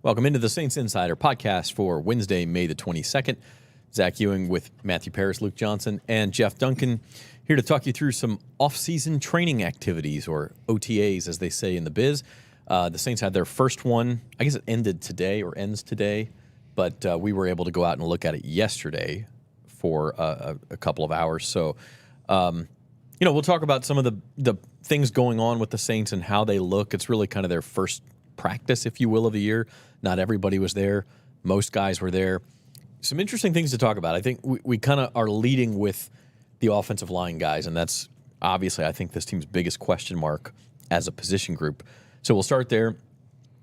Welcome into the Saints Insider podcast for Wednesday, May the 22nd. Zach Ewing with Matthew Paris, Luke Johnson, and Jeff Duncan here to talk you through some off-season training activities, or OTAs, as they say in the biz. The Saints had their first one. I guess it ended today or ends today, but we were able to go out and look at it yesterday for a couple of hours. So, we'll talk about some of the things going on with the Saints and how they look. It's really kind of their first practice, if you will, of the year. Not everybody was there. Most guys were there. Some interesting things to talk about. I think we kind of are leading with the offensive line guys, and that's obviously, I think, this team's biggest question mark as a position group. So we'll start there.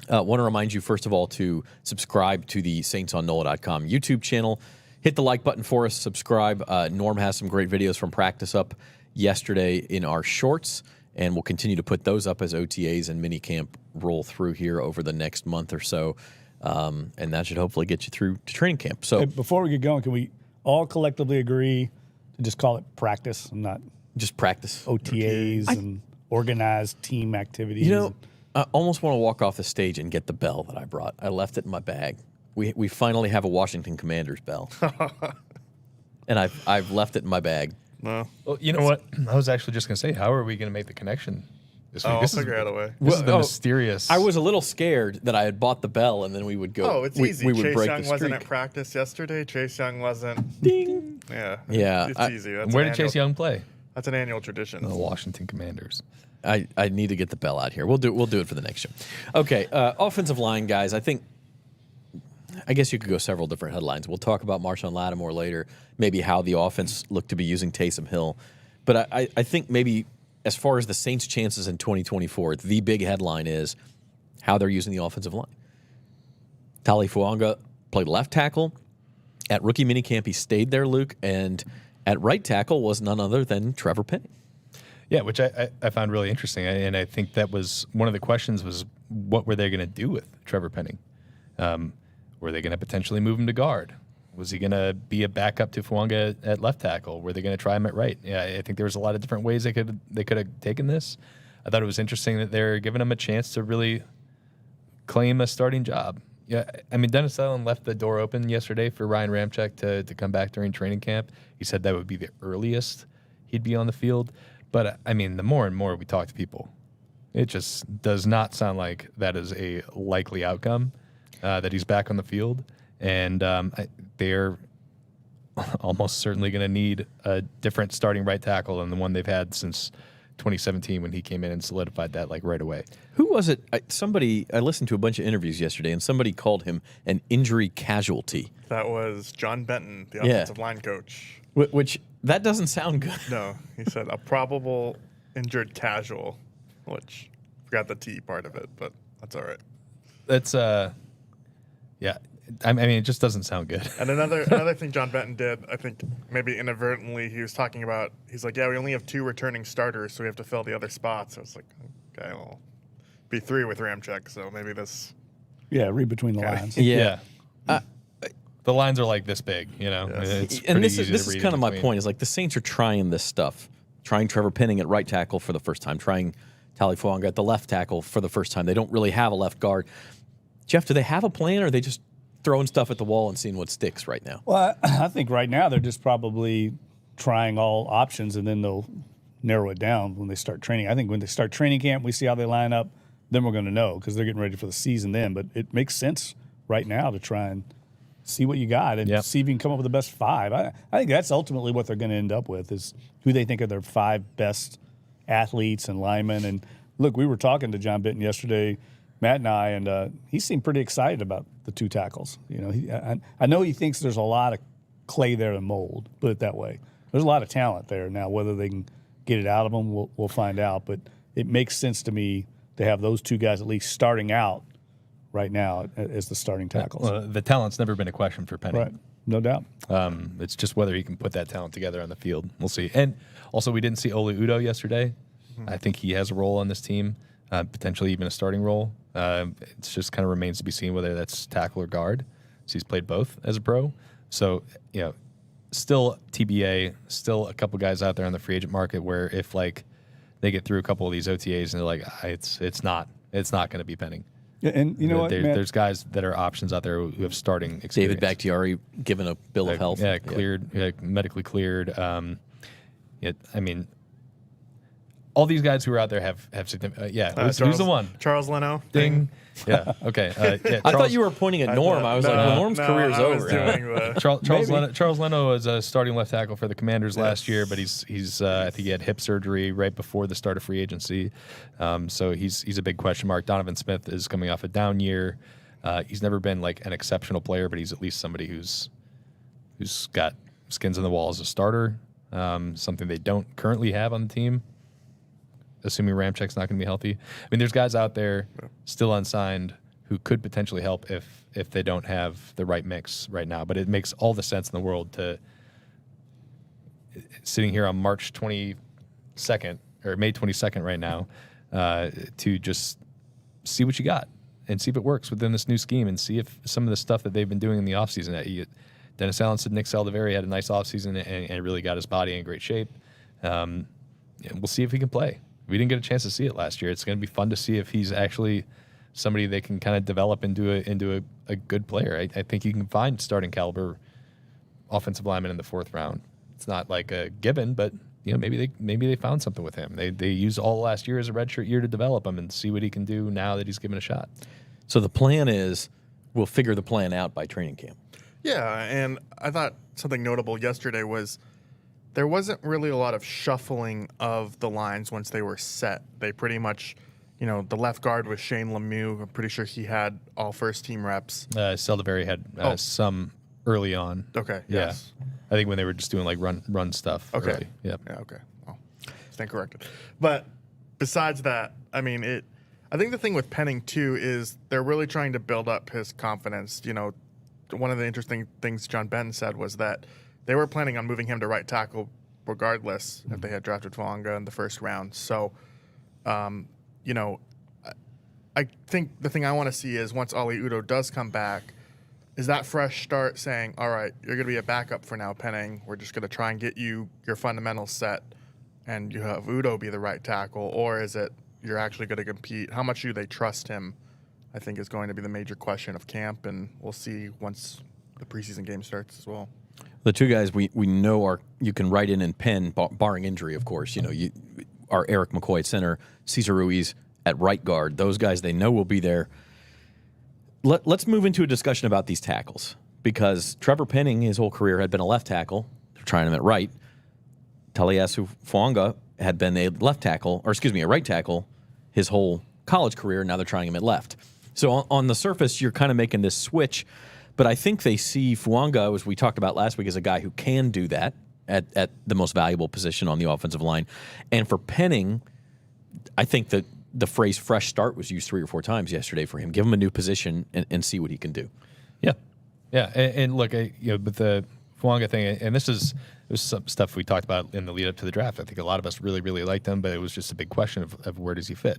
Want to remind you, first of all, to subscribe to the Saints on NOLA.com YouTube channel. Hit the like button for us. Subscribe. Norm has some great videos from practice up yesterday in our shorts, and we'll continue to put those up as OTAs and minicamp roll through here over the next month or so. And that should hopefully get you through to training camp. So, hey, before we get going, can we all collectively agree to just call it practice and not just practice OTAs and organized team activities? You know, I almost want to walk off the stage and get the bell that I brought. I left it in my bag. We finally have a Washington Commanders bell, and I've left it in my bag. No. Well, you know what? I was actually just going to say, how are we going to make the connection this week? I'll figure out a way. This is the mysterious. I was a little scared that I had bought the bell, and then we would go. Oh, it's easy. We would Chase break Young the wasn't streak. at practice yesterday. Chase Young wasn't. Ding. Yeah. It's easy. That's Where did Chase Young play? That's an annual tradition. The Washington Commanders. I need to get the bell out here. We'll do it for the next show. Okay, offensive line guys. I guess you could go several different headlines. We'll talk about Marshon Lattimore later. Maybe how the offense looked to be using Taysom Hill. But I think maybe as far as the Saints' chances in 2024, the big headline is how they're using the offensive line. Fuaga played left tackle. At rookie minicamp, he stayed there, Luke. And at right tackle was none other than Trevor Penning. Yeah, which I found really interesting. And I think that was one of the questions was, what were they going to do with Trevor Penning? Were they going to potentially move him to guard? Was he going to be a backup to Fuaga at left tackle? Were they going to try him at right? Yeah, I think there was a lot of different ways they could have taken this. I thought it was interesting that they're giving him a chance to really claim a starting job. Yeah, I mean, Dennis Allen left the door open yesterday for Ryan Ramczyk to come back during training camp. He said that would be the earliest he'd be on the field. But, I mean, the more and more we talk to people, it just does not sound like that is a likely outcome, that he's back on the field. And they're almost certainly going to need a different starting right tackle than the one they've had since 2017 when he came in and solidified that right away. Who was it? I listened to a bunch of interviews yesterday, and somebody called him an injury casualty. That was John Benton, the offensive line coach. Which, that doesn't sound good. No, he said a probable injured casual, which forgot the T part of it, but that's all right. That's, yeah. I mean, it just doesn't sound good. And another thing John Benton did, I think maybe inadvertently, he was talking about, he's like, yeah, we only have 2 returning starters, so we have to fill the other spots. I was like, okay, well, be 3 with Ramczyk, so maybe this. Yeah, read between the lines. Yeah. The lines are like this big, you know. Yes. It's This is kind of my point. Is like the Saints are trying this stuff, trying Trevor Penning at right tackle for the first time, trying Fuaga at the left tackle for the first time. They don't really have a left guard. Jeff, do they have a plan, or are they just throwing stuff at the wall and seeing what sticks right now? Well, I think right now they're just probably trying all options, and then they'll narrow it down when they start training. I think when they start training camp, we see how they line up, then we're going to know because they're getting ready for the season then. But it makes sense right now to try and see what you got and see if you can come up with the best 5. I think that's ultimately what they're going to end up with is who they think are their 5 best athletes and linemen. And look, we were talking to John Benton yesterday, Matt and I, and he seemed pretty excited about the 2 tackles. You know, I know he thinks there's a lot of clay there to mold, put it that way. There's a lot of talent there. Now, whether they can get it out of them, we'll find out. But it makes sense to me to have those 2 guys at least starting out right now as the starting tackles. Well, the talent's never been a question for Penning. Right, no doubt. It's just whether he can put that talent together on the field. We'll see. And also, we didn't see Olu Udoh yesterday. I think he has a role on this team, potentially even a starting role. It just kind of remains to be seen whether that's tackle or guard. So he's played both as a pro. So, you know, still TBA, still a couple guys out there on the free agent market where if, like, they get through a couple of these OTAs and they're like, it's not going to be Penning. Yeah, and you know what, Matt? There's guys that are options out there who have starting experience. David Bakhtiari given a bill of health. Yeah, cleared, medically cleared. All these guys who are out there have significant. Who's the one? Charles Leno. Ding. Yeah. Okay. I thought you were pointing at Norm. I was like, well, Norm's career's over. Charles Leno was a starting left tackle for the Commanders last year, but he's I think he had hip surgery right before the start of free agency, so he's a big question mark. Donovan Smith is coming off a down year. He's never been like an exceptional player, but he's at least somebody who's got skins in the wall as a starter. Something they don't currently have on the team, assuming Ramczyk's not going to be healthy. I mean, there's guys out there still unsigned who could potentially help if they don't have the right mix right now. But it makes all the sense in the world to, sitting here on March 22nd or May 22nd right now, to just see what you got and see if it works within this new scheme and see if some of the stuff that they've been doing in the offseason. Dennis Allen said Nick Saldiveri had a nice offseason and really got his body in great shape. And we'll see if he can play. We didn't get a chance to see it last year. It's going to be fun to see if he's actually somebody they can kind of develop into a good player. I think you can find starting caliber offensive linemen in the fourth round. It's not like a given, but maybe they found something with him. They used all last year as a redshirt year to develop him and see what he can do now that he's given a shot. So the plan is we'll figure the plan out by training camp. Yeah, and I thought something notable yesterday was there wasn't really a lot of shuffling of the lines once they were set. They pretty much, the left guard was Shane Lemieux. I'm pretty sure he had all first-team reps. Saldiveri had some early on. Okay, yeah. yes. I think when they were just doing like run stuff. Okay. Early. Yep. Yeah, okay. Well, stand corrected. But besides that, I think the thing with Penning, too, is they're really trying to build up his confidence. One of the interesting things John Benton said was that they were planning on moving him to right tackle regardless if they had drafted Fuaga in the first round. So, I think the thing I want to see is once Oli Udoh does come back, is that fresh start saying, all right, you're going to be a backup for now, Penning. We're just going to try and get you your fundamentals set and you have Udoh be the right tackle, or is it you're actually going to compete? How much do they trust him, I think, is going to be the major question of camp, and we'll see once the preseason game starts as well. The two guys we know you can write in and pen, barring injury, of course. Are Eric McCoy at center, Cesar Ruiz at right guard. Those guys they know will be there. Let's move into a discussion about these tackles, because Trevor Penning, his whole career, had been a left tackle. They're trying him at right. Taliasu Fuaga had been a right tackle his whole college career. Now they're trying him at left. So on the surface, you're kind of making this switch. But I think they see Fuaga, as we talked about last week, as a guy who can do that at the most valuable position on the offensive line. And for Penning, I think that the phrase fresh start was used 3 or 4 times yesterday for him. Give him a new position and see what he can do. Yeah. Yeah. And look, with the Fuaga thing, and it was some stuff we talked about in the lead up to the draft. I think a lot of us really, really liked him, but it was just a big question of where does he fit?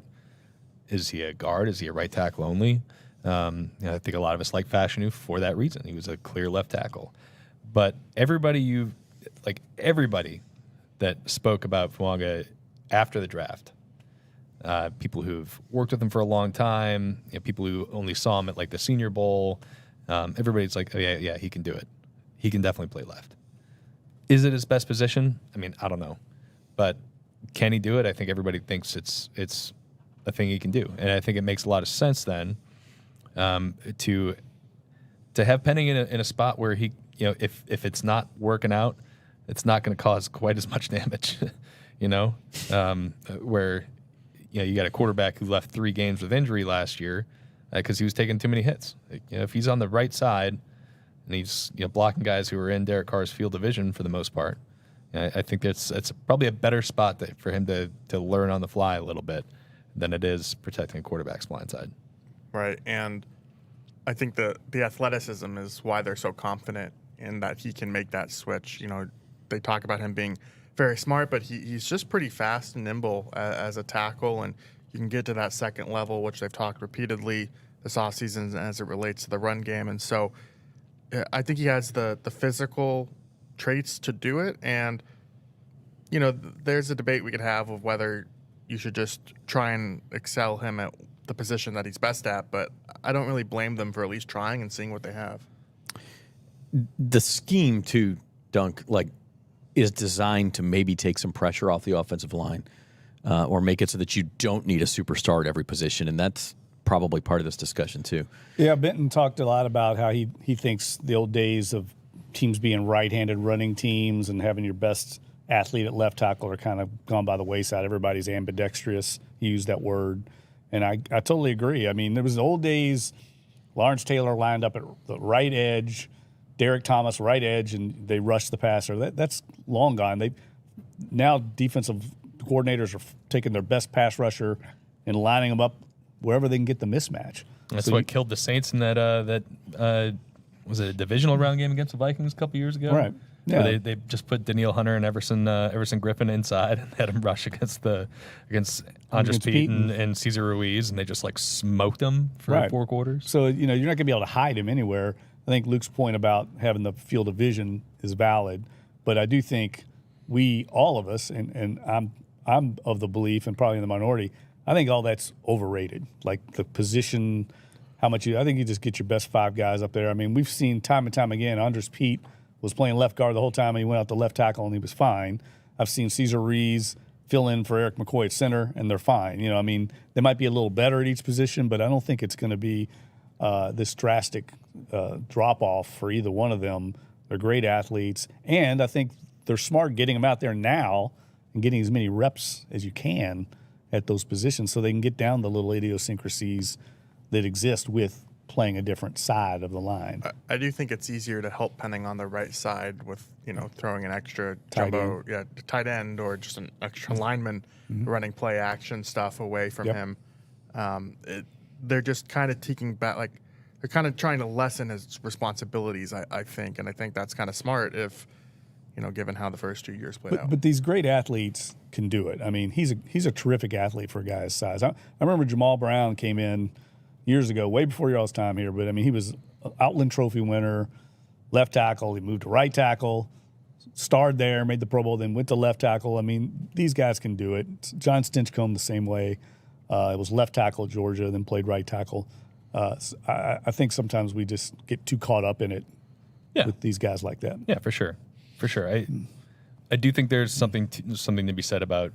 Is he a guard? Is he a right tackle only? I think a lot of us like Fashanu for that reason. He was a clear left tackle. But everybody that spoke about Fuaga after the draft, people who've worked with him for a long time, people who only saw him at like the Senior Bowl, everybody's like, oh, yeah, he can do it. He can definitely play left. Is it his best position? I don't know. But can he do it? I think everybody thinks it's a thing he can do. And I think it makes a lot of sense then to have Penning in a spot where he, if it's not working out, it's not going to cause quite as much damage, where, you got a quarterback who left 3 games with injury last year because he was taking too many hits. If he's on the right side and he's blocking guys who are in Derek Carr's field of vision for the most part, I think it's probably a better spot for him to learn on the fly a little bit than it is protecting a quarterback's blind side. Right, and I think the athleticism is why they're so confident in that he can make that switch. They talk about him being very smart, but he's just pretty fast and nimble as a tackle, and you can get to that second level, which they've talked repeatedly this offseason as it relates to the run game. And so I think he has the physical traits to do it, and there's a debate we could have of whether you should just try and excel him at the position that he's best at, but I don't really blame them for at least trying and seeing what they have. The scheme to Dunk is designed to maybe take some pressure off the offensive line, or make it so that you don't need a superstar at every position, and that's probably part of this discussion too. Yeah, Benton talked a lot about how he thinks the old days of teams being right-handed running teams and having your best athlete at left tackle are kind of gone by the wayside. Everybody's ambidextrous. He used that word, and I totally agree. I mean, there was the old days. Lawrence Taylor lined up at the right edge, Derek Thomas right edge, and they rushed the passer. That's long gone. Now defensive coordinators are taking their best pass rusher and lining them up wherever they can get the mismatch. That's what killed the Saints in that was it a divisional round game against the Vikings a couple years ago? Right. Yeah. Where they just put Daniil Hunter and Everson Griffin inside and had him rush against Andres Pete and Cesar Ruiz, and they just smoked them for 4 quarters. So you're not going to be able to hide him anywhere. I think Luke's point about having the field of vision is valid, but I do think all of us, and I'm of the belief, and probably in the minority, I think all that's overrated. Like the position, I think you just get your best 5 guys up there. I mean, we've seen time and time again, Andres Pete was playing left guard the whole time, and he went out to left tackle, and he was fine. I've seen Cesar Ruiz fill in for Eric McCoy at center, and they're fine. I mean, they might be a little better at each position, but I don't think it's going to be this drastic drop-off for either one of them. They're great athletes, and I think they're smart getting them out there now and getting as many reps as you can at those positions so they can get down the little idiosyncrasies that exist with playing a different side of the line. I do think it's easier to help Penning on the right side with, throwing an extra tight end or just an extra lineman running play action stuff away from him. They're just kind of taking back, they're kind of trying to lessen his responsibilities, I think. And I think that's kind of smart if, given how the first 2 years played out. But these great athletes can do it. I mean, he's a terrific athlete for a guy his size. I remember Jamal Brown came in years ago, way before y'all's time here, but I mean, he was an Outland Trophy winner, left tackle. He moved to right tackle, starred there, made the Pro Bowl, then went to left tackle. I mean, these guys can do it. John Stinchcomb the same way. It was left tackle at Georgia, then played right tackle. I think sometimes we just get too caught up in it with these guys like that. Yeah, for sure. For sure. I do think there's something to be said about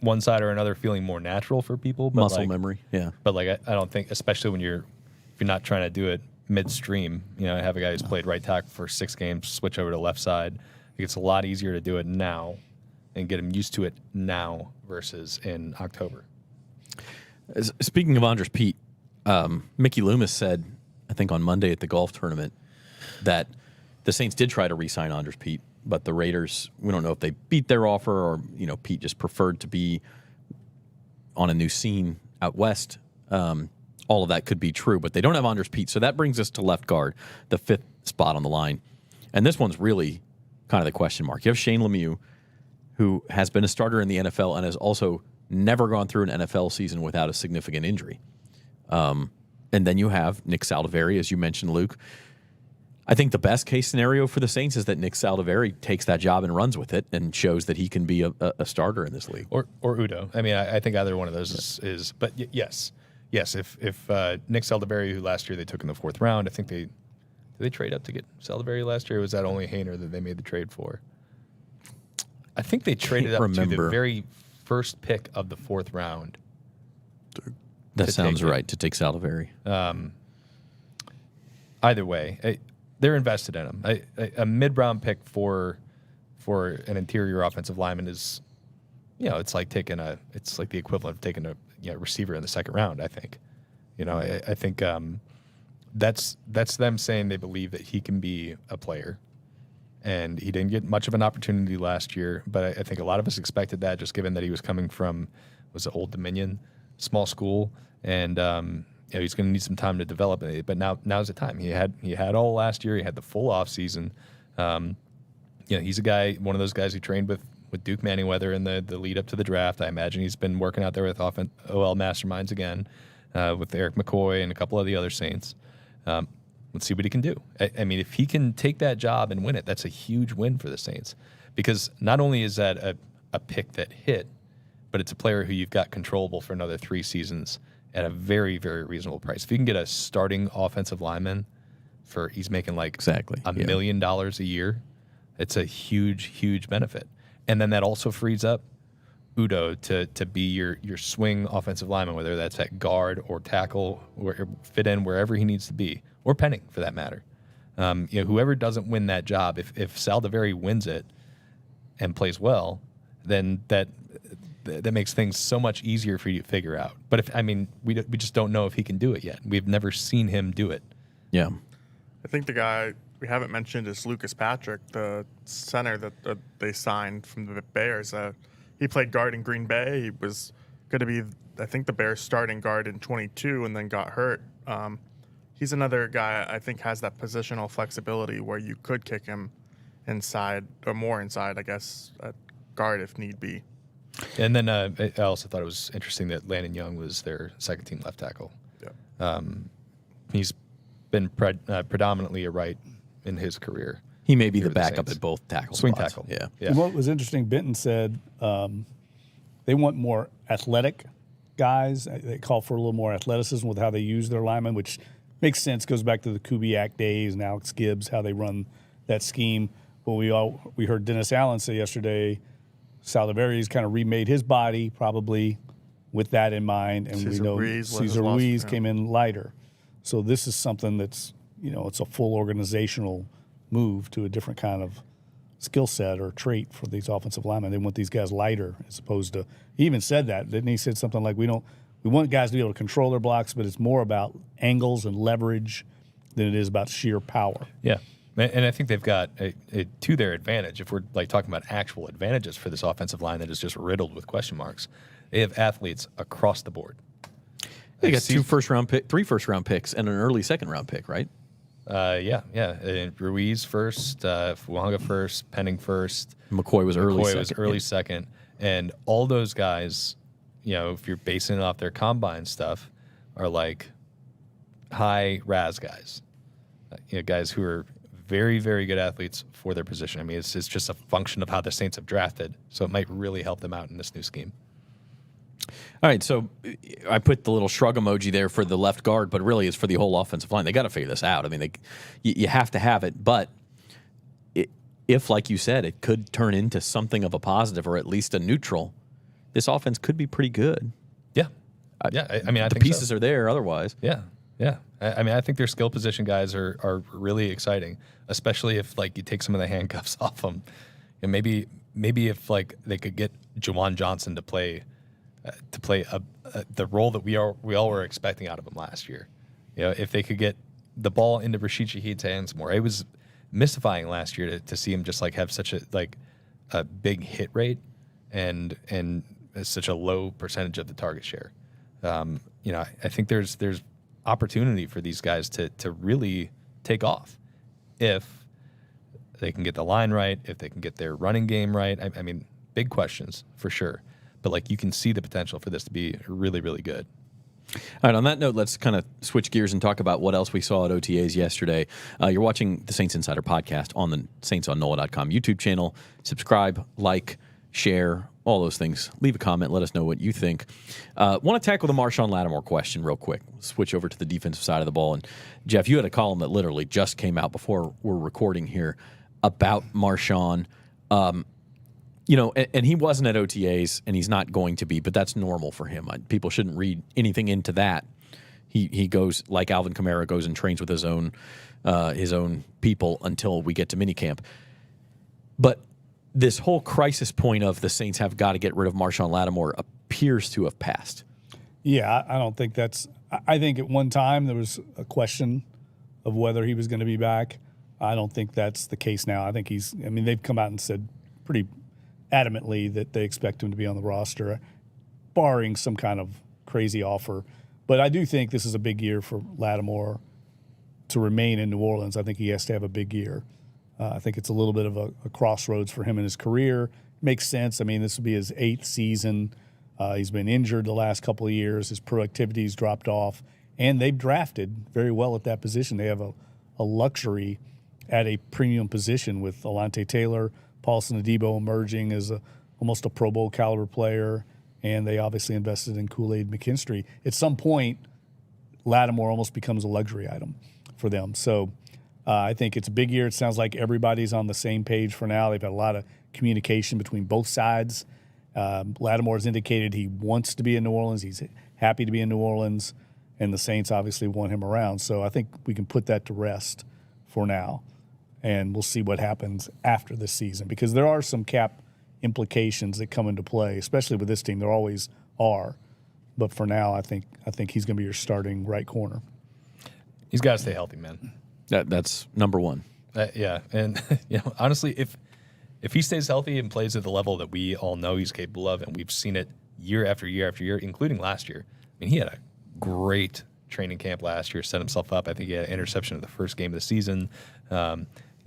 one side or another feeling more natural for people. But muscle memory, yeah. But I don't think, especially when if you're not trying to do it midstream, have a guy who's played right tackle for 6 games, switch over to left side. I think it's a lot easier to do it now and get him used to it now versus in October. Speaking of Andres Pete, Mickey Loomis said, I think on Monday at the golf tournament, that the Saints did try to re-sign Andres Pete, but the Raiders, we don't know if they beat their offer or, Pete just preferred to be on a new scene out west. All of that could be true, but they don't have Andres Pete. So that brings us to left guard, the 5th spot on the line. And this one's really kind of the question mark. You have Shane Lemieux, who has been a starter in the NFL and has also never gone through an NFL season without a significant injury. And then you have Nick Saldiveri, as you mentioned, Luke. I think the best case scenario for the Saints is that Nick Saldiveri takes that job and runs with it and shows that he can be a starter in this league. Or Udo. I mean, I think either one of those is but yes. If Nick Saldiveri, who last year they took in the 4th round, I think did they trade up to get Saldiveri last year, or was that only Haener that they made the trade for? I think they traded up to the very first pick of the 4th round. That sounds right, to take Saldiveri. Either way, they're invested in him. A mid-round pick for an interior offensive lineman is, it's like the equivalent of taking a receiver in the 2nd round. I think, I think that's them saying they believe that he can be a player, and he didn't get much of an opportunity last year. But I think a lot of us expected that, just given that he was coming from Old Dominion, small school, and he's going to need some time to develop it. But now's the time. He had all last year. He had the full off season. He's one of those guys who trained with Duke Manyweather in the lead up to the draft. I imagine he's been working out there with OL masterminds again, with Eric McCoy and a couple of the other Saints. Let's see what he can do. I mean, if he can take that job and win it, that's a huge win for the Saints, because not only is that a pick that hit, but it's a player who you've got controllable for another 3 seasons at a very, very reasonable price. If you can get a starting offensive lineman for, he's making like $1 million a year, it's a huge, huge benefit. And then that also frees up Udo to be your swing offensive lineman, whether that's at guard or tackle, or fit in wherever he needs to be, or Penning for that matter. Whoever doesn't win that job, if Saldiveri wins it and plays well, then that makes things so much easier for you to figure out. But we just don't know if he can do it yet. We've never seen him do it. Yeah. I think the guy we haven't mentioned is Lucas Patrick, the center that they signed from the Bears. He played guard in Green Bay. He was going to be, I think, the Bears' starting guard in 22 and then got hurt. He's another guy I think has that positional flexibility where you could kick him inside, or more inside, I guess, at guard if need be. And then I also thought it was interesting that Landon Young was their second-team left tackle. Yeah. He's been predominantly a right in his career. He may be the backup at both tackle swing spots. tackle. Yeah. And what was interesting, Benton said they want more athletic guys. They call for a little more athleticism with how they use their linemen, which makes sense. Goes back to the Kubiak days and Alex Gibbs, how they run that scheme. But we heard Dennis Allen say yesterday, Saldiveri's kind of remade his body probably with that in mind, and we know Cesar Ruiz came in lighter. So this is something that's, it's a full organizational move to a different kind of skill set or trait for these offensive linemen. They want these guys lighter as opposed to, he even said that, didn't he? Said something like, we want guys to be able to control their blocks, but it's more about angles and leverage than it is about sheer power. Yeah. And I think they've got to their advantage, if we're like talking about actual advantages for this offensive line that is just riddled with question marks, they have athletes across the board. They got 3 first-round picks, and an early second-round pick, right? Yeah. And Ruiz first, Fuaga first, Penning first. McCoy was early second. And all those guys, if you're basing it off their combine stuff, are like high RAS guys. Guys who are very, very good athletes for their position. I mean, it's just a function of how the Saints have drafted, so it might really help them out in this new scheme. All right, so I put the little shrug emoji there for the left guard, but really it's for the whole offensive line. They got to figure this out. I mean, you have to have it, but if, like you said, it could turn into something of a positive or at least a neutral, this offense could be pretty good. Yeah. I think the pieces are there otherwise. Yeah. I think their skill position guys are really exciting, especially if you take some of the handcuffs off them. And maybe if they could get Juwan Johnson to play the role that we all were expecting out of him last year. If they could get the ball into Rashid Shaheed's hands more. It was mystifying last year to see him just have such a big hit rate and such a low percentage of the target share. I think there's opportunity for these guys to really take off if they can get the line right, if they can get their running game right. I mean, big questions for sure. But you can see the potential for this to be really, really good. All right, on that note, let's kind of switch gears and talk about what else we saw at OTAs yesterday. You're watching the Saints Insider podcast on the Saints on NOLA.com YouTube channel. Subscribe, like, share, all those things. Leave a comment. Let us know what you think. Want to tackle the Marshon Lattimore question real quick. Switch over to the defensive side of the ball. And, Jeff, you had a column that literally just came out before we're recording here about Marshon. And he wasn't at OTAs, and he's not going to be, but that's normal for him. People shouldn't read anything into that. He goes, like Alvin Kamara, goes and trains with his own people until we get to minicamp. But this whole crisis point of the Saints have got to get rid of Marshon Lattimore appears to have passed. Yeah, I don't think that's – I think at one time there was a question of whether he was going to be back. I don't think that's the case now. I think they've come out and said pretty adamantly that they expect him to be on the roster, barring some kind of crazy offer. But I do think this is a big year for Lattimore to remain in New Orleans. I think he has to have a big year. I think it's a little bit of a crossroads for him in his career. Makes sense. I mean, this will be his 8th season. He's been injured the last couple of years. His productivity's dropped off. And they've drafted very well at that position. They have a luxury at a premium position with Alante Taylor, Paulson Adebo emerging as almost a Pro Bowl caliber player, and they obviously invested in Kool-Aid McKinstry. At some point, Lattimore almost becomes a luxury item for them. So I think it's a big year. It sounds like everybody's on the same page for now. They've had a lot of communication between both sides. Lattimore has indicated he wants to be in New Orleans. He's happy to be in New Orleans, and the Saints obviously want him around. So I think we can put that to rest for now, and we'll see what happens after the season, because there are some cap implications that come into play, especially with this team. There always are. But for now, I think he's going to be your starting right corner. He's got to stay healthy, man. That's number one. Yeah, and honestly, if he stays healthy and plays at the level that we all know he's capable of, and we've seen it year after year after year, including last year. I mean, he had a great training camp last year, set himself up. I think he had an interception in the first game of the season.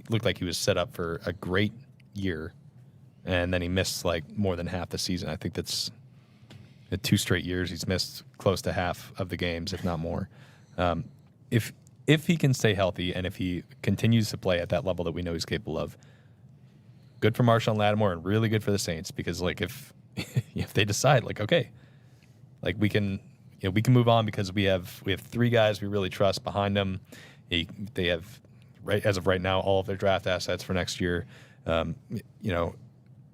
Looked like he was set up for a great year, and then he missed like more than half the season. I think that's 2 straight years he's missed close to half of the games, if not more. If he can stay healthy and if he continues to play at that level that we know he's capable of, good for Marshon Lattimore and really good for the Saints, because like if they decide like, okay, like we can move on because we have 3 guys we really trust behind them. They have, right as of right now, all of their draft assets for next year.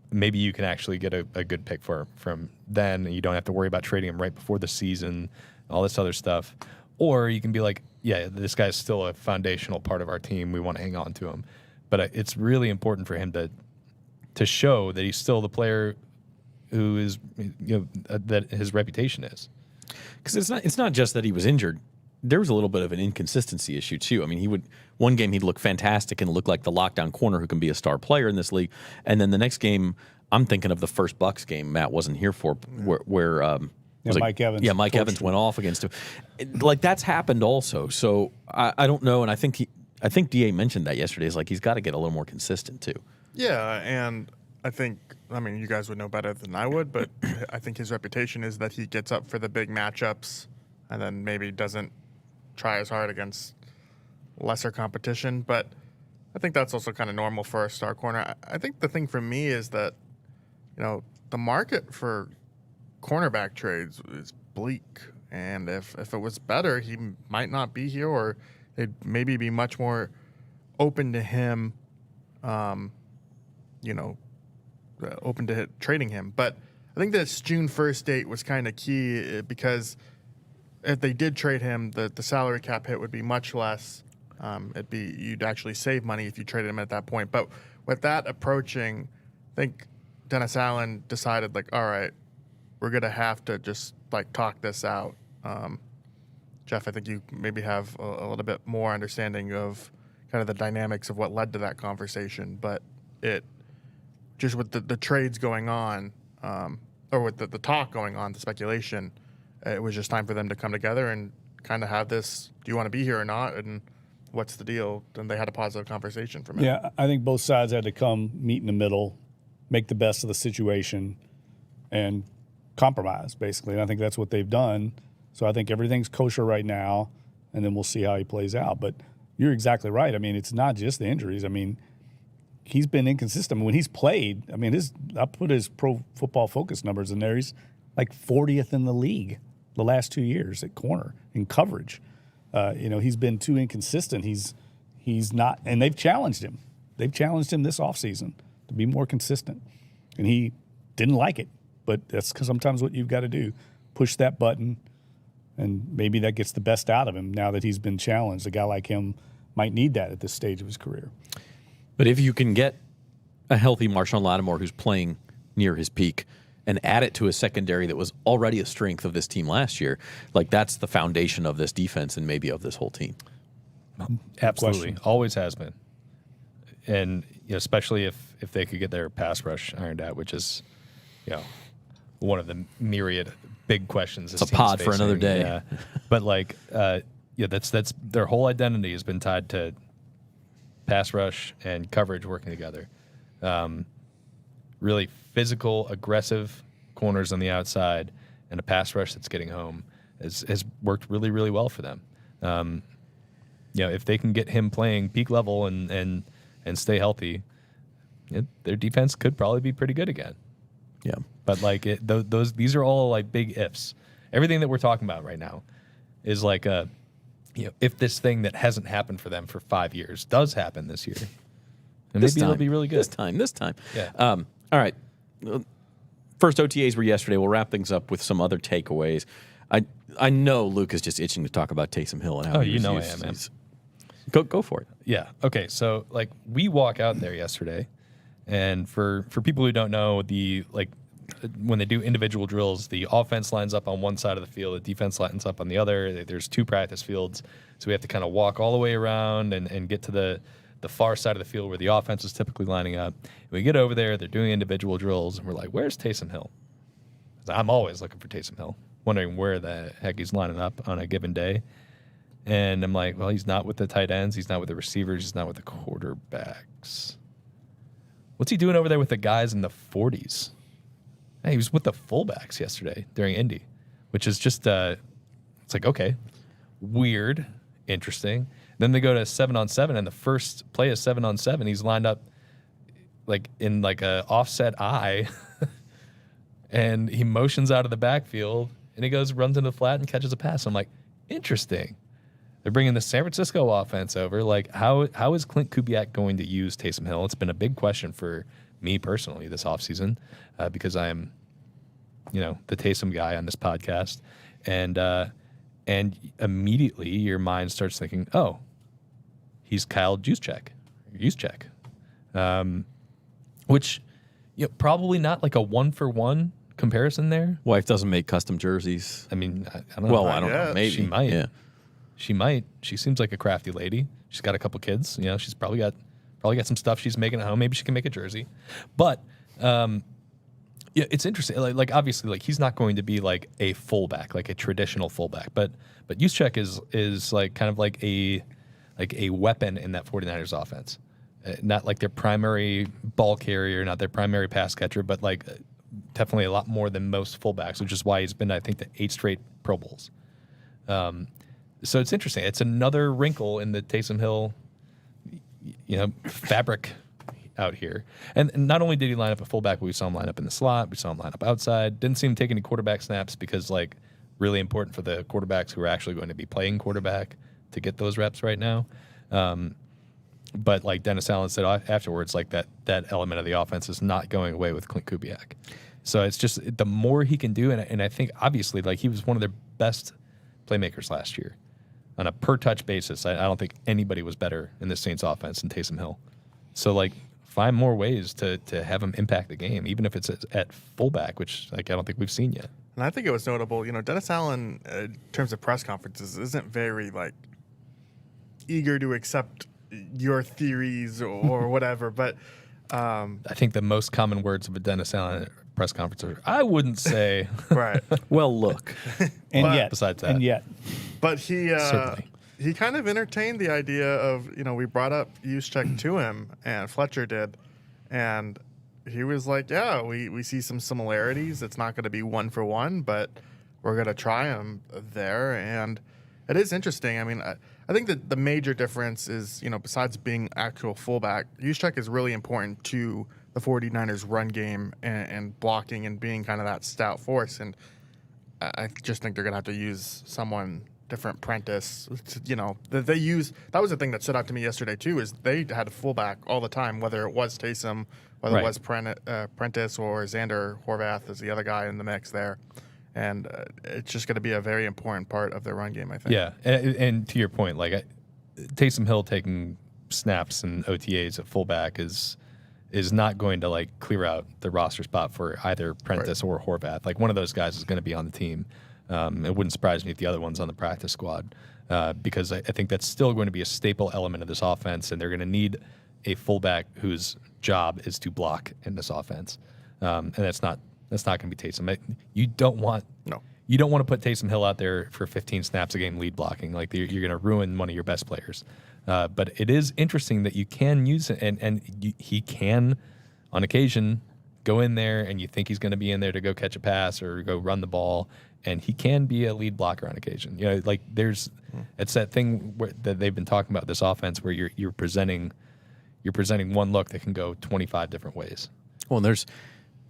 Maybe you can actually get a good pick from then, and you don't have to worry about trading him right before the season, all this other stuff. Or you can be like, yeah, this guy's still a foundational part of our team. We want to hang on to him. But it's really important for him to show that he's still the player who is, that his reputation is. Because it's not just that he was injured. There was a little bit of an inconsistency issue too. I mean, one game he'd look fantastic and look like the lockdown corner who can be a star player in this league, and then the next game, I'm thinking of the first Bucs game Matt wasn't here for, where Mike Evans. Yeah, Mike Evans went off against him. Like that's happened also. So I don't know, and I think DA mentioned that yesterday. Is like he's got to get a little more consistent too. Yeah, and I mean, you guys would know better than I would, but I think his reputation is that he gets up for the big matchups and then maybe doesn't try as hard against lesser competition. But I think that's also kind of normal for a star corner. I think the thing for me is that, the market for cornerback trades is bleak. And if it was better, he might not be here, or they'd maybe be much more open to him, open to trading him. But I think this June 1st date was kind of key, because if they did trade him, the salary cap hit would be much less. You'd actually save money if you traded him at that point. But with that approaching, I think Dennis Allen decided, like, all right, we're going to have to just like talk this out. Jeff, I think you maybe have a little bit more understanding of kind of the dynamics of what led to that conversation, but it just with the trades going on, or with the talk going on, the speculation, it was just time for them to come together and kind of have this, do you want to be here or not? And what's the deal? And they had a positive conversation from it. Yeah, I think both sides had to come meet in the middle, make the best of the situation, and compromise, basically. And I think that's what they've done. So I think everything's kosher right now, and then we'll see how he plays out. But you're exactly right. I mean, it's not just the injuries. I mean, he's been inconsistent. When he's played, I mean, I put his Pro Football Focus numbers in there. He's like 40th in the league the last 2 years at corner in coverage. He's been too inconsistent. He's not, and they've challenged him. They've challenged him this offseason to be more consistent, and he didn't like it. But that's sometimes what you've got to do, push that button, and maybe that gets the best out of him now that he's been challenged. A guy like him might need that at this stage of his career. But if you can get a healthy Marshon Lattimore who's playing near his peak and add it to a secondary that was already a strength of this team last year, like that's the foundation of this defense and maybe of this whole team. Absolutely. Always has been. And especially if they could get their pass rush ironed out, which is, one of the myriad big questions. It's a pod for another day. Yeah. But that's their whole identity has been tied to pass rush and coverage working together. Really physical, aggressive corners on the outside and a pass rush that's getting home has worked really, really well for them. If they can get him playing peak level and stay healthy, their defense could probably be pretty good again. Yeah. But like these are all like big ifs. Everything that we're talking about right now is like if this thing that hasn't happened for them for 5 years does happen this year, and maybe it'll be really good. This time. Yeah. All right. First OTAs were yesterday. We'll wrap things up with some other takeaways. I know Luke is just itching to talk about Taysom Hill and how I am, man. Go for it. Yeah. Okay. So like we walk out there yesterday, and for people who don't know, when they do individual drills, the offense lines up on one side of the field, the defense lines up on the other. There's 2 practice fields, so we have to kind of walk all the way around and get to the far side of the field where the offense is typically lining up. And we get over there, they're doing individual drills, and we're like, "Where's Taysom Hill?" I'm always looking for Taysom Hill, wondering where the heck he's lining up on a given day. And I'm like, well, he's not with the tight ends, he's not with the receivers, he's not with the quarterbacks. What's he doing over there with the guys in the 40s? Hey, he was with the fullbacks yesterday during Indy, which is just, it's like, okay, weird, interesting. Then they go to 7-on-7, and the first play is 7-on-7. He's lined up like in like a offset eye, and he motions out of the backfield, and he runs into the flat and catches a pass. I'm like, interesting. They're bringing the San Francisco offense over. Like, how is Clint Kubiak going to use Taysom Hill? It's been a big question for me personally this offseason because I am, the Taysom guy on this podcast. And immediately your mind starts thinking, oh, he's Kyle Juszczyk, which probably not like a 1-for-1 comparison there. Wife doesn't make custom jerseys. I mean, I don't know. Well, I don't know. Maybe she might. Yeah. She might. She seems like a crafty lady. She's got a couple kids. She's probably got some stuff she's making at home. Maybe she can make a jersey. But it's interesting. Like obviously, like he's not going to be like a fullback, like a traditional fullback. But Juszczyk is like kind of like a weapon in that 49ers offense. Not like their primary ball carrier, not their primary pass catcher, but like definitely a lot more than most fullbacks, which is why he's been, I think, to 8 straight Pro Bowls. So it's interesting. It's another wrinkle in the Taysom Hill, fabric out here. And not only did he line up at fullback, but we saw him line up in the slot. We saw him line up outside. Didn't see him take any quarterback snaps because, like, really important for the quarterbacks who are actually going to be playing quarterback to get those reps right now. But like Dennis Allen said afterwards, like that element of the offense is not going away with Clint Kubiak. So it's just the more he can do, and I think obviously like he was one of their best playmakers last year on a per touch basis. I don't think anybody was better in this Saints offense than Taysom Hill. So like find more ways to have him impact the game, even if it's at fullback, which like I don't think we've seen yet. And I think it was notable, Dennis Allen, in terms of press conferences, isn't very like eager to accept your theories or whatever. But I think the most common words of a Dennis Allen press conference are, I wouldn't say. Right. Well, look. Besides that. But he certainly. He kind of entertained the idea of, we brought up Juszczyk to him, and Fletcher did. And he was like, yeah, we see some similarities. It's not going to be 1-for-1, but we're going to try him there. And it is interesting. I mean, I think that the major difference is, besides being actual fullback, Juszczyk is really important to the 49ers run game and blocking and being kind of that stout force. And I just think they're going to have to use someone different. Prentice, they use. That was the thing that stood out to me yesterday too, is they had a fullback all the time, whether it was Taysom, whether it was Prentice or Xander Horvath is the other guy in the mix there. And it's just going to be a very important part of their run game, I think. Yeah, and to your point, like Taysom Hill taking snaps and OTAs at fullback is not going to like clear out the roster spot for either Prentice or Horvath. Like one of those guys is going to be on the team. It wouldn't surprise me if the other one's on the practice squad because I think that's still going to be a staple element of this offense, and they're going to need a fullback whose job is to block in this offense, and that's not going to be Taysom. You don't want to put Taysom Hill out there for 15 snaps a game lead blocking. Like you're going to ruin one of your best players. But it is interesting that you can use it, and he can, on occasion, go in there, and you think he's going to be in there to go catch a pass or go run the ball, and he can be a lead blocker on occasion. Like it's that thing that they've been talking about this offense where you're presenting one look that can go 25 different ways. Well, and there's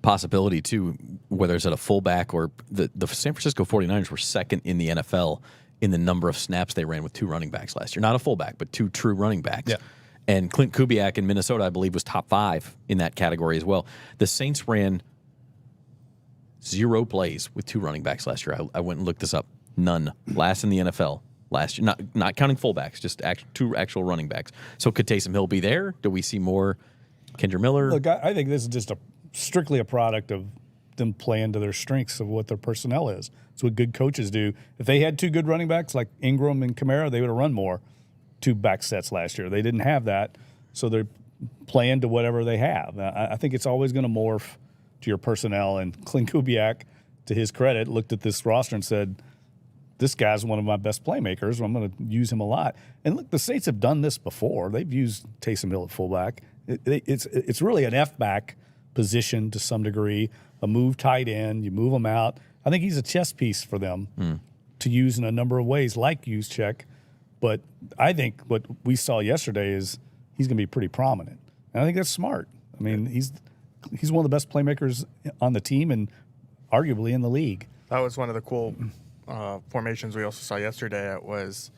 possibility too whether it's at a fullback or the San Francisco 49ers were second in the NFL in the number of snaps they ran with 2 running backs last year. Not a fullback, but 2 true running backs. Yeah. And Clint Kubiak in Minnesota, I believe, was top 5 in that category as well. The Saints ran 0 plays with 2 running backs last year. I went and looked this up. None. Last in the NFL last year. Not counting fullbacks, just 2 actual running backs. So could Taysom Hill be there? Do we see more Kendra Miller? Look, I think this is just strictly a product of them playing to their strengths of what their personnel is. It's what good coaches do. If they had 2 good running backs like Ingram and Kamara, they would have run more 2 back sets last year. They didn't have that, so they're playing to whatever they have. I think it's always going to morph to your personnel. And Clint Kubiak, to his credit, looked at this roster and said, this guy's one of my best playmakers. I'm going to use him a lot. And look, the Saints have done this before. They've used Taysom Hill at fullback. It's really an F-back position to some degree, a move tight end. You move him out. I think he's a chess piece for them to use in a number of ways, like use check. But I think what we saw yesterday is he's going to be pretty prominent. And I think that's smart. I mean, he's one of the best playmakers on the team and arguably in the league. That was one of the cool formations we also saw yesterday. It was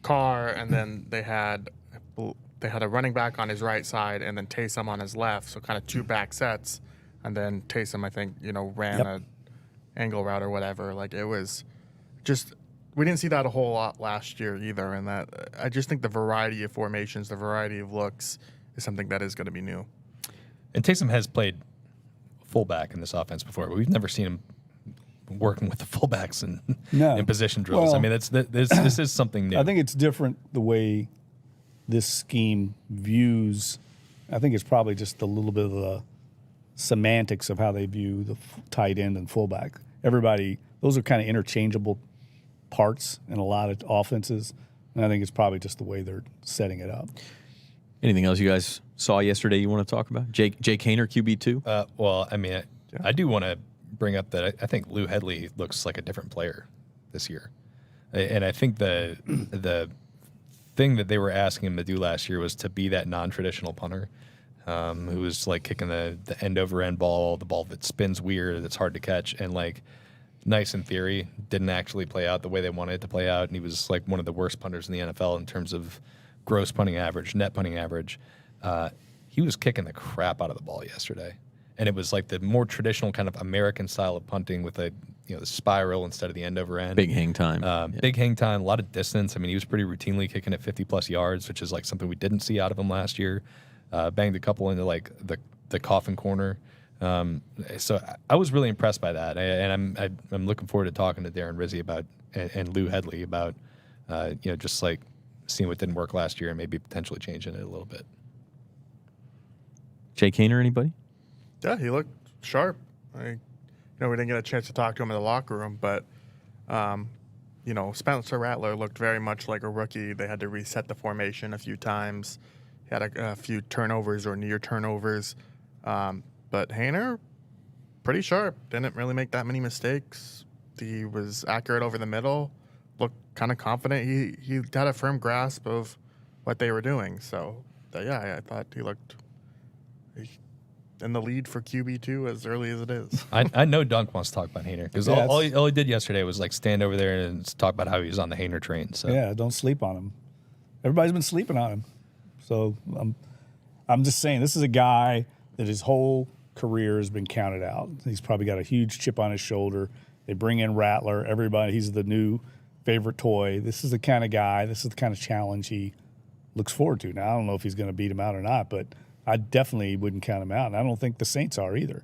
Carr, and then they had a running back on his right side, and then Taysom on his left. So kind of 2 back sets, and then Taysom, I think, ran a angle route or whatever. Like, it was just, we didn't see that a whole lot last year either. And that, I just think the variety of formations, the variety of looks is something that is going to be new. And Taysom has played fullback in this offense before, but we've never seen him working with the fullbacks in position drills. Well, I mean, this is something new. I think it's different the way this scheme views. I think it's probably just a little bit of the semantics of how they view the tight end and fullback. Everybody, those are kind of interchangeable parts in a lot of offenses, and I think it's probably just the way they're setting it up. Anything else you guys saw yesterday you want to talk about? Jake Haener, QB2? Well, I mean, I do want to bring up that I think Lou Hedley looks like a different player this year. And I think the thing that they were asking him to do last year was to be that non-traditional punter who was like kicking the end-over-end ball, the ball that spins weird, that's hard to catch, and like nice in theory, didn't actually play out the way they wanted it to play out. And he was like one of the worst punters in the NFL in terms of gross punting average, net punting average. He was kicking the crap out of the ball yesterday. And it was like the more traditional kind of American style of punting with the spiral instead of the end over end. Big hang time. Big hang time, a lot of distance. I mean, he was pretty routinely kicking at 50-plus yards, which is like something we didn't see out of him last year. Banged a couple into like the coffin corner. So I was really impressed by that. And I'm looking forward to talking to Darren Rizzi about and Lou Hedley about just like seeing what didn't work last year and maybe potentially changing it a little bit. Jake Haener, anybody? Yeah, he looked sharp. We didn't get a chance to talk to him in the locker room, but Spencer Rattler looked very much like a rookie. They had to reset the formation a few times. He had a few turnovers or near turnovers. But Haener, pretty sharp. Didn't really make that many mistakes. He was accurate over the middle. Looked kind of confident. He had a firm grasp of what they were doing. So, I thought he looked in the lead for QB2 as early as it is. I know Dunk wants to talk about Haener because all he did yesterday was like stand over there and talk about how he was on the Haener train. So yeah, don't sleep on him. Everybody's been sleeping on him. So I'm just saying this is a guy that his whole career has been counted out. He's probably got a huge chip on his shoulder. They bring in Rattler. He's the new favorite toy. This is the kind of guy. This is the kind of challenge he looks forward to. Now I don't know if he's going to beat him out or not, but I definitely wouldn't count him out. And I don't think the Saints are either,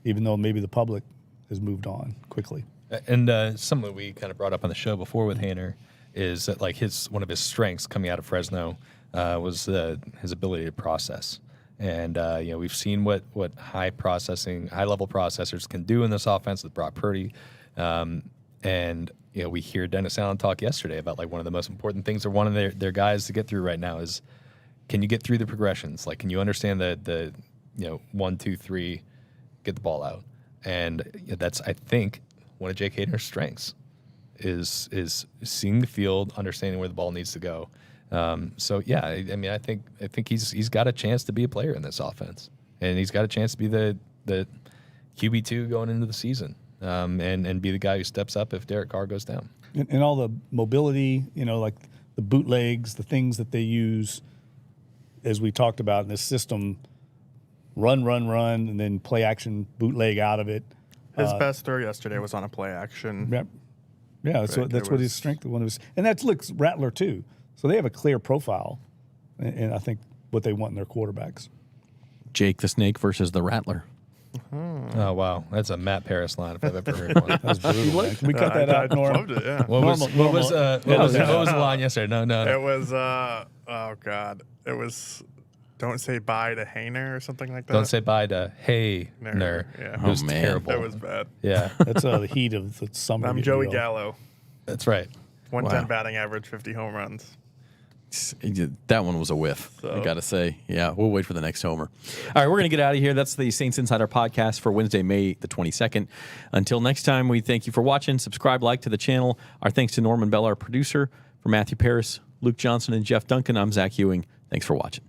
even though maybe the public has moved on quickly. And something that we kind of brought up on the show before with Haener is that like one of his strengths coming out of Fresno was his ability to process. And we've seen what high level processors can do in this offense with Brock Purdy. And we hear Dennis Allen talk yesterday about like one of the most important things they're wanting their guys to get through right now is, can you get through the progressions? Like, can you understand the 1, 2, 3, get the ball out? And that's, I think, one of Jake Haener's strengths is seeing the field, understanding where the ball needs to go. I think he's got a chance to be a player in this offense, and he's got a chance to be the QB2 going into the season, and be the guy who steps up if Derek Carr goes down. And all the mobility, like the bootlegs, the things that they use, as we talked about in this system, run, and then play action bootleg out of it. His best throw yesterday was on a play action. Yep. Yeah, that's what his strength was. And that looks Rattler too. So they have a clear profile, and I think what they want in their quarterbacks. Jake the Snake versus the Rattler. Oh, wow. That's a Matt Paris line if I've ever heard one. That was brutal, man. Can we cut that out, I Norm? loved it, yeah. What was the line yesterday? No. It was, oh, God. It was, don't say bye to Haener or something like that. Don't say bye to Haener. Yeah. It was man. terrible. That was bad. Yeah, That's the heat of the summer. I'm getting Joey real. Gallo. that's right. 110 Wow. batting average, 50 home runs. That one was a whiff, I So- got to say. Yeah, we'll wait for the next homer. All right, we're going to get out of here. That's the Saints Insider podcast for Wednesday, May the 22nd. Until next time, we thank you for watching. Subscribe, like to the channel. Our thanks to Norman Bell, our producer. For Matthew Paris, Luke Johnson, and Jeff Duncan, I'm Zach Ewing. Thanks for watching.